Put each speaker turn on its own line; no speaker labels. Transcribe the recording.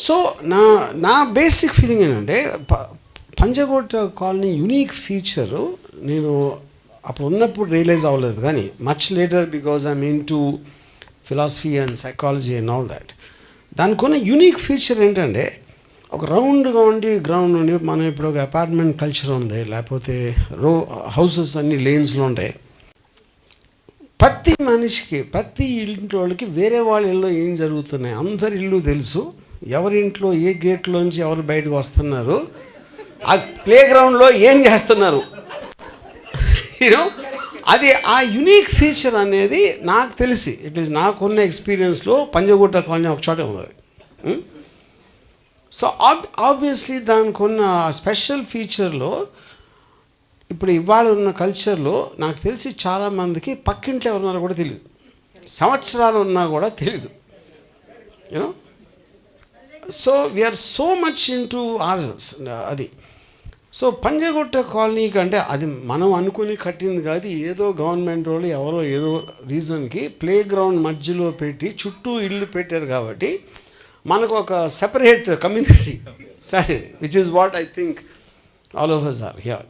So నా basic feeling ఏంటంటే Panjagutta colony unique feature నేను అప్పుడు ఉన్నప్పుడు రియలైజ్ అవ్వలేదు, కానీ much later because I mean to philosophy and psychology and all that. దానికి ఉన్న యూనిక్ ఫీచర్ ఏంటంటే ఒక రౌండ్గా ఉండి గ్రౌండ్ ఉండి, మనం ఇప్పుడు ఒక అపార్ట్మెంట్ కల్చర్ ఉంది, లేకపోతే హౌసెస్ అన్ని లేన్స్లో ఉంటాయి. ప్రతి మనిషికి ప్రతి ఇంట్లోకి వేరే వాళ్ళ ఇల్లు ఏం జరుగుతున్నాయి అందరి ఇల్లు తెలుసు, ఎవరింట్లో ఏ గేట్లోంచి ఎవరు బయటకు వస్తున్నారు, ఆ ప్లే గ్రౌండ్లో ఏం చేస్తున్నారు, యూనో. అది ఆ యునీక్ ఫీచర్ అనేది నాకు తెలిసి ఇట్ ఈస్ నాకున్న ఎక్స్పీరియన్స్లో పంజాగుట్ట కాలనీ ఒక చోటే ఉంది. సో ఆబ్వియస్లీ దానికి ఉన్న స్పెషల్ ఫీచర్లో ఇప్పుడు ఇవాళ ఉన్న కల్చర్లో నాకు తెలిసి చాలామందికి పక్కింట్లో ఎవరున్నారో కూడా తెలియదు, సంవత్సరాలు ఉన్నా కూడా తెలీదు, you know. So we are so much into ours అది. సో పంజాగుట్ట కాలనీ కంటే అది మనం అనుకుని కట్టింది కాదు, ఏదో గవర్నమెంట్ వాళ్ళు ఎవరో ఏదో రీజన్కి ప్లే గ్రౌండ్ మధ్యలో పెట్టి చుట్టూ ఇల్లు పెట్టారు కాబట్టి మనకు ఒక సెపరేట్ కమ్యూనిటీ స్టార్ట్ అయింది, which is what I think all of us are here.